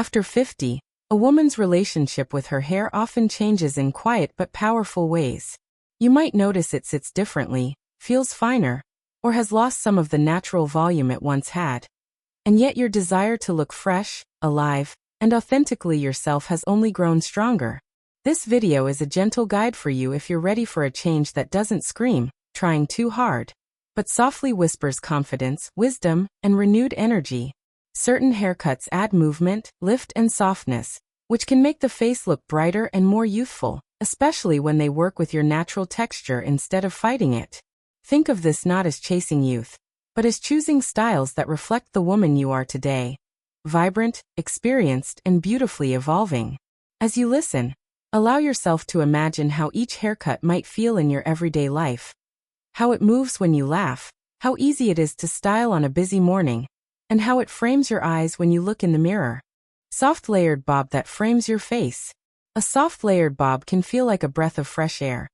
After 50, a woman's relationship with her hair often changes in quiet but powerful ways. You might notice it sits differently, feels finer, or has lost some of the natural volume it once had. And yet your desire to look fresh, alive, and authentically yourself has only grown stronger. This video is a gentle guide for you if you're ready for a change that doesn't scream, trying too hard, but softly whispers confidence, wisdom, and renewed energy. Certain haircuts add movement, lift, and softness, which can make the face look brighter and more youthful, especially when they work with your natural texture instead of fighting it. Think of this not as chasing youth, but as choosing styles that reflect the woman you are today. Vibrant, experienced, and beautifully evolving. As you listen, allow yourself to imagine how each haircut might feel in your everyday life. How it moves when you laugh, how easy it is to style on a busy morning, and how it frames your eyes when you look in the mirror. Soft layered bob that frames your face. A soft layered bob can feel like a breath of fresh air,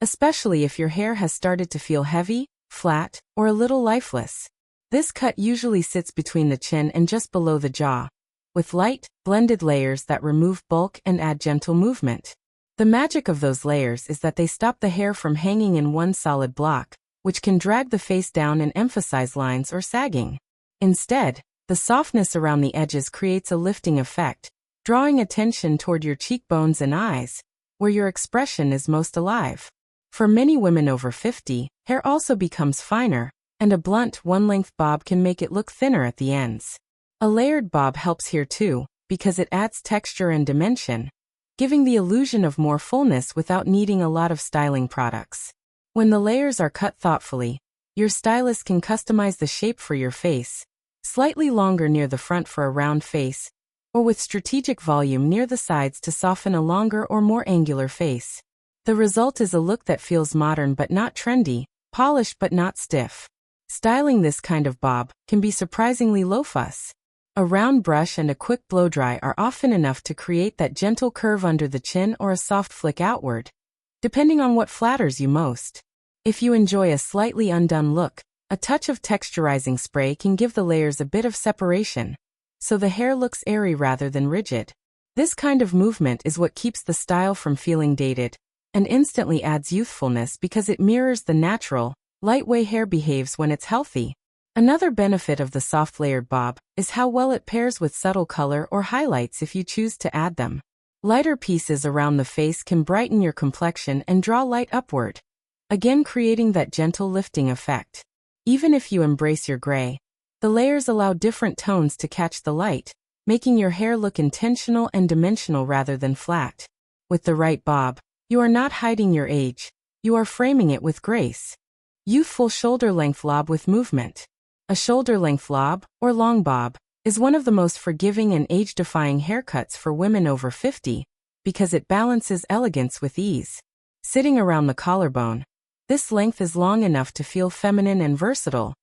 especially if your hair has started to feel heavy, flat, or a little lifeless. This cut usually sits between the chin and just below the jaw, with light, blended layers that remove bulk and add gentle movement. The magic of those layers is that they stop the hair from hanging in one solid block, which can drag the face down and emphasize lines or sagging. Instead, the softness around the edges creates a lifting effect, drawing attention toward your cheekbones and eyes, where your expression is most alive. For many women over 50, hair also becomes finer, and a blunt one-length bob can make it look thinner at the ends. A layered bob helps here too, because it adds texture and dimension, giving the illusion of more fullness without needing a lot of styling products. When the layers are cut thoughtfully, your stylist can customize the shape for your face, slightly longer near the front for a round face, or with strategic volume near the sides to soften a longer or more angular face. The result is a look that feels modern but not trendy, polished but not stiff. Styling this kind of bob can be surprisingly low-fuss. A round brush and a quick blow-dry are often enough to create that gentle curve under the chin or a soft flick outward, depending on what flatters you most. If you enjoy a slightly undone look, a touch of texturizing spray can give the layers a bit of separation, so the hair looks airy rather than rigid. This kind of movement is what keeps the style from feeling dated, and instantly adds youthfulness because it mirrors the natural, light way hair behaves when it's healthy. Another benefit of the soft layered bob is how well it pairs with subtle color or highlights if you choose to add them. Lighter pieces around the face can brighten your complexion and draw light upward, again creating that gentle lifting effect. Even if you embrace your gray, the layers allow different tones to catch the light, making your hair look intentional and dimensional rather than flat. With the right bob, you are not hiding your age, you are framing it with grace. Youthful shoulder-length lob with movement. A shoulder-length lob, or long bob, is one of the most forgiving and age-defying haircuts for women over 50, because it balances elegance with ease. Sitting around the collarbone, this length is long enough to feel feminine and versatile,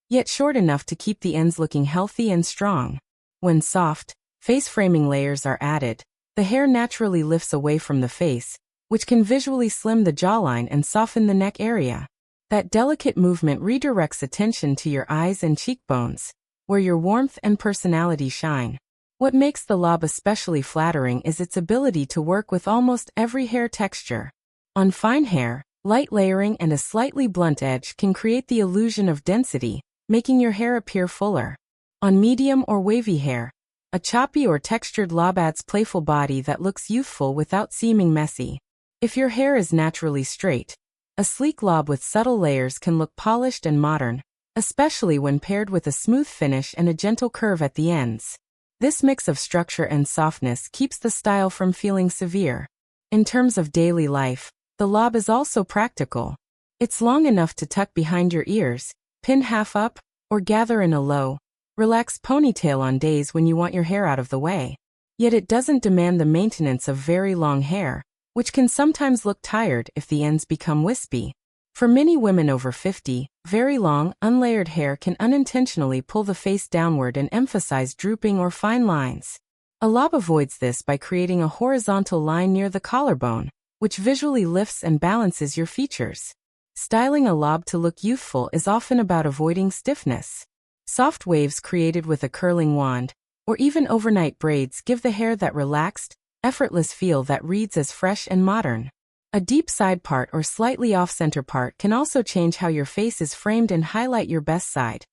yet short enough to keep the ends looking healthy and strong. When soft, face-framing layers are added, the hair naturally lifts away from the face, which can visually slim the jawline and soften the neck area. That delicate movement redirects attention to your eyes and cheekbones, where your warmth and personality shine. What makes the lob especially flattering is its ability to work with almost every hair texture. On fine hair, light layering and a slightly blunt edge can create the illusion of density, making your hair appear fuller. On medium or wavy hair, a choppy or textured lob adds playful body that looks youthful without seeming messy. If your hair is naturally straight, a sleek lob with subtle layers can look polished and modern, especially when paired with a smooth finish and a gentle curve at the ends. This mix of structure and softness keeps the style from feeling severe. In terms of daily life, the lob is also practical. It's long enough to tuck behind your ears, pin half up, or gather in a low, relaxed ponytail on days when you want your hair out of the way. Yet it doesn't demand the maintenance of very long hair, which can sometimes look tired if the ends become wispy. For many women over 50, very long, unlayered hair can unintentionally pull the face downward and emphasize drooping or fine lines. A lob avoids this by creating a horizontal line near the collarbone, which visually lifts and balances your features. Styling a lob to look youthful is often about avoiding stiffness. Soft waves created with a curling wand, or even overnight braids give the hair that relaxed, effortless feel that reads as fresh and modern. A deep side part or slightly off-center part can also change how your face is framed and highlight your best side,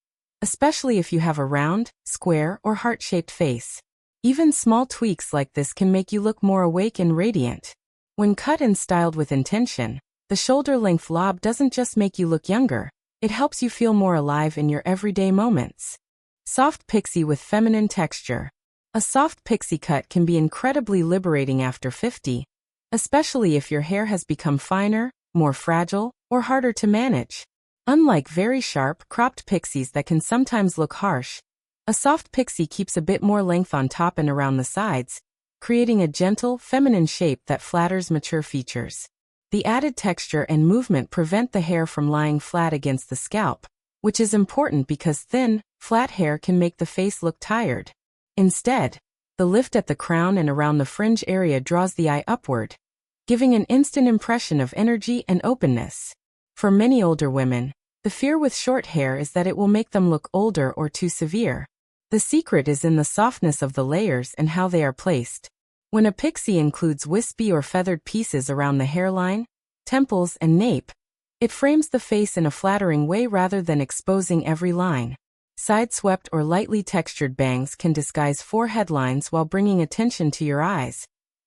especially if you have a round, square, or heart-shaped face. Even small tweaks like this can make you look more awake and radiant. When cut and styled with intention, the shoulder-length lob doesn't just make you look younger, it helps you feel more alive in your everyday moments. Soft pixie with feminine texture. A soft pixie cut can be incredibly liberating after 50, especially if your hair has become finer, more fragile, or harder to manage. Unlike very sharp, cropped pixies that can sometimes look harsh, a soft pixie keeps a bit more length on top and around the sides, creating a gentle, feminine shape that flatters mature features. The added texture and movement prevent the hair from lying flat against the scalp, which is important because thin, flat hair can make the face look tired. Instead, the lift at the crown and around the fringe area draws the eye upward, giving an instant impression of energy and openness. For many older women, the fear with short hair is that it will make them look older or too severe. The secret is in the softness of the layers and how they are placed. When a pixie includes wispy or feathered pieces around the hairline, temples, and nape, it frames the face in a flattering way rather than exposing every line. Side-swept or lightly textured bangs can disguise forehead lines while bringing attention to your eyes,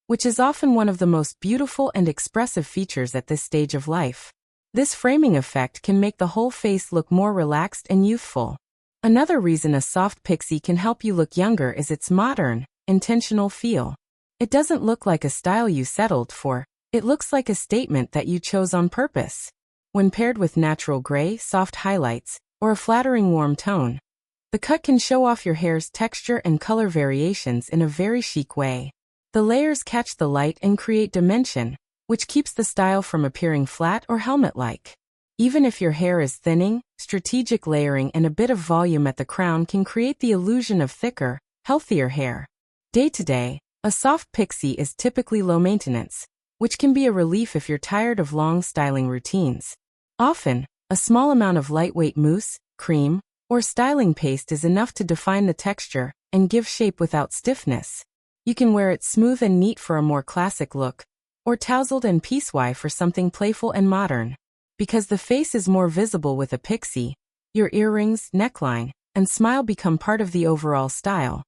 which is often one of the most beautiful and expressive features at this stage of life. This framing effect can make the whole face look more relaxed and youthful. Another reason a soft pixie can help you look younger is its modern, intentional feel. It doesn't look like a style you settled for, it looks like a statement that you chose on purpose. When paired with natural gray, soft highlights, or a flattering warm tone, the cut can show off your hair's texture and color variations in a very chic way. The layers catch the light and create dimension, which keeps the style from appearing flat or helmet-like. Even if your hair is thinning, strategic layering and a bit of volume at the crown can create the illusion of thicker, healthier hair. Day to day, a soft pixie is typically low maintenance, which can be a relief if you're tired of long styling routines. Often, a small amount of lightweight mousse, cream, or styling paste is enough to define the texture and give shape without stiffness. You can wear it smooth and neat for a more classic look, or tousled and piecewise for something playful and modern. Because the face is more visible with a pixie, your earrings, neckline, and smile become part of the overall style,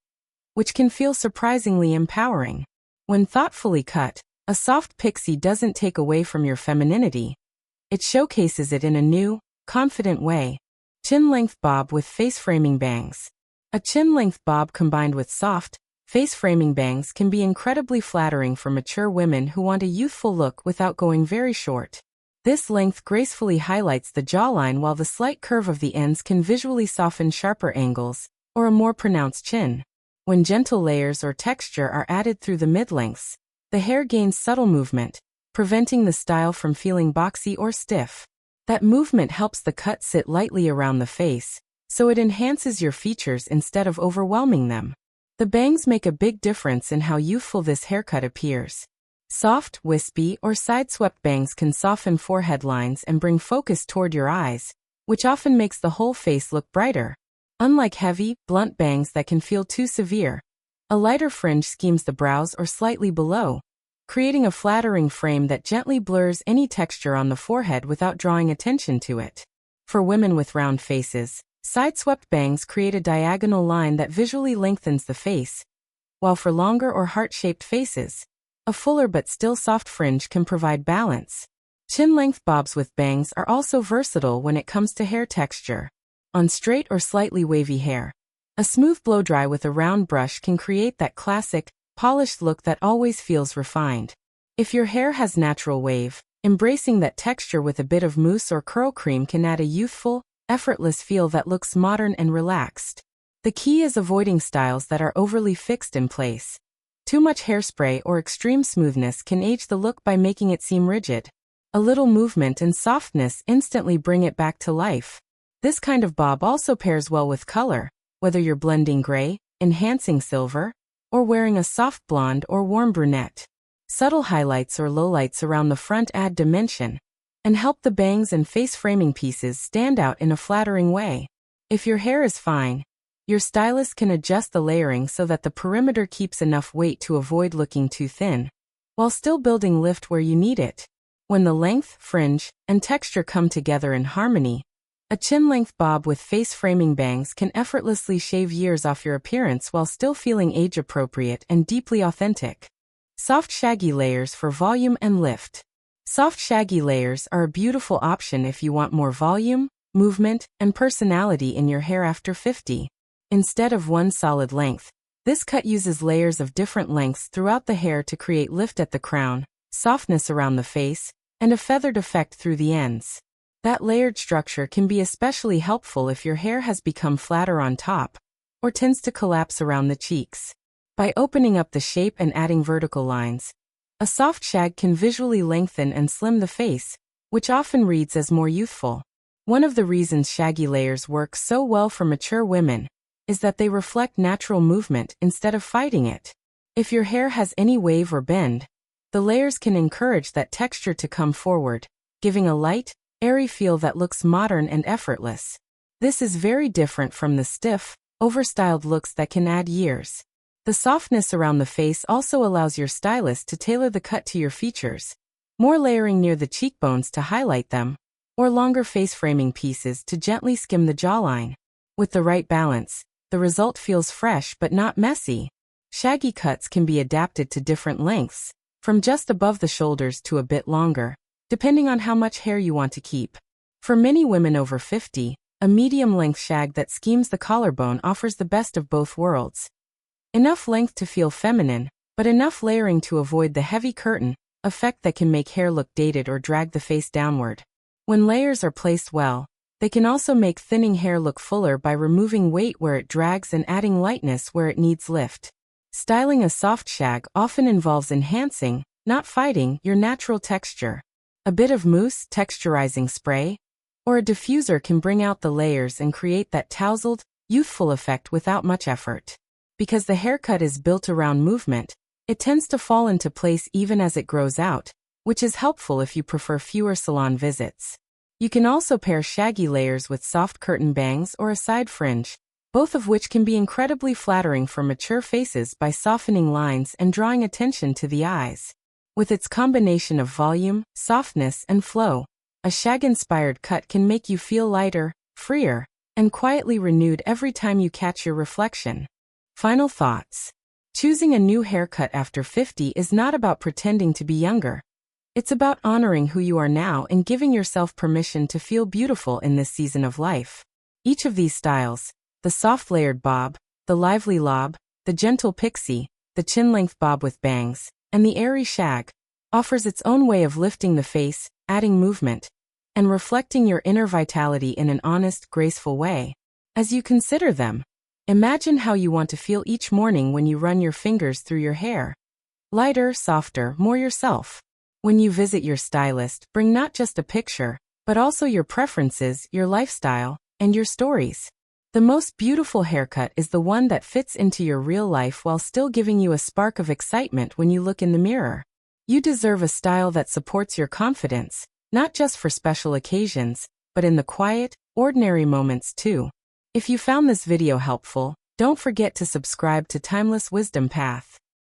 which can feel surprisingly empowering. When thoughtfully cut, a soft pixie doesn't take away from your femininity. It showcases it in a new, confident way. Chin-length bob with face-framing bangs. A chin-length bob combined with soft, face-framing bangs can be incredibly flattering for mature women who want a youthful look without going very short. This length gracefully highlights the jawline while the slight curve of the ends can visually soften sharper angles, or a more pronounced chin. When gentle layers or texture are added through the mid-lengths, the hair gains subtle movement, preventing the style from feeling boxy or stiff. That movement helps the cut sit lightly around the face, so it enhances your features instead of overwhelming them. The bangs make a big difference in how youthful this haircut appears. Soft, wispy, or side-swept bangs can soften forehead lines and bring focus toward your eyes, which often makes the whole face look brighter. Unlike heavy, blunt bangs that can feel too severe, a lighter fringe schemes the brows or slightly below, creating a flattering frame that gently blurs any texture on the forehead without drawing attention to it. For women with round faces, side-swept bangs create a diagonal line that visually lengthens the face, while for longer or heart-shaped faces, a fuller but still soft fringe can provide balance. Chin-length bobs with bangs are also versatile when it comes to hair texture. On straight or slightly wavy hair, a smooth blow-dry with a round brush can create that classic, polished look that always feels refined. If your hair has natural wave, embracing that texture with a bit of mousse or curl cream can add a youthful, effortless feel that looks modern and relaxed. The key is avoiding styles that are overly fixed in place. Too much hairspray or extreme smoothness can age the look by making it seem rigid. A little movement and softness instantly bring it back to life. This kind of bob also pairs well with color, whether you're blending gray, enhancing silver, or wearing a soft blonde or warm brunette. Subtle highlights or lowlights around the front add dimension and help the bangs and face framing pieces stand out in a flattering way. If your hair is fine, Your stylist can adjust the layering so that the perimeter keeps enough weight to avoid looking too thin, while still building lift where you need it. When the length, fringe, and texture come together in harmony, a chin-length bob with face-framing bangs can effortlessly shave years off your appearance while still feeling age-appropriate and deeply authentic. Soft shaggy layers for volume and lift. Soft shaggy layers are a beautiful option if you want more volume, movement, and personality in your hair after 50. Instead of one solid length, this cut uses layers of different lengths throughout the hair to create lift at the crown, softness around the face, and a feathered effect through the ends. That layered structure can be especially helpful if your hair has become flatter on top, or tends to collapse around the cheeks. By opening up the shape and adding vertical lines, a soft shag can visually lengthen and slim the face, which often reads as more youthful. One of the reasons shaggy layers work so well for mature women is that they reflect natural movement instead of fighting it. If your hair has any wave or bend, the layers can encourage that texture to come forward, giving a light, airy feel that looks modern and effortless. This is very different from the stiff, overstyled looks that can add years. The softness around the face also allows your stylist to tailor the cut to your features, more layering near the cheekbones to highlight them, or longer face framing pieces to gently skim the jawline. With the right balance, the result feels fresh but not messy. Shaggy cuts can be adapted to different lengths, from just above the shoulders to a bit longer, depending on how much hair you want to keep. For many women over 50, a medium-length shag that schemes the collarbone offers the best of both worlds. Enough length to feel feminine, but enough layering to avoid the heavy curtain effect that can make hair look dated or drag the face downward. When layers are placed well, they can also make thinning hair look fuller by removing weight where it drags and adding lightness where it needs lift. Styling a soft shag often involves enhancing, not fighting, your natural texture. A bit of mousse, texturizing spray, or a diffuser can bring out the layers and create that tousled, youthful effect without much effort. Because the haircut is built around movement, it tends to fall into place even as it grows out, which is helpful if you prefer fewer salon visits. You can also pair shaggy layers with soft curtain bangs or a side fringe, both of which can be incredibly flattering for mature faces by softening lines and drawing attention to the eyes. With its combination of volume, softness, and flow, a shag-inspired cut can make you feel lighter, freer, and quietly renewed every time you catch your reflection. Final thoughts. Choosing a new haircut after 50 is not about pretending to be younger. It's about honoring who you are now and giving yourself permission to feel beautiful in this season of life. Each of these styles, the soft layered bob, the lively lob, the gentle pixie, the chin-length bob with bangs, and the airy shag, offers its own way of lifting the face, adding movement, and reflecting your inner vitality in an honest, graceful way. As you consider them, imagine how you want to feel each morning when you run your fingers through your hair. Lighter, softer, more yourself. When you visit your stylist, bring not just a picture, but also your preferences, your lifestyle, and your stories. The most beautiful haircut is the one that fits into your real life while still giving you a spark of excitement when you look in the mirror. You deserve a style that supports your confidence, not just for special occasions, but in the quiet, ordinary moments too. If you found this video helpful, don't forget to subscribe to Timeless Wisdom Path.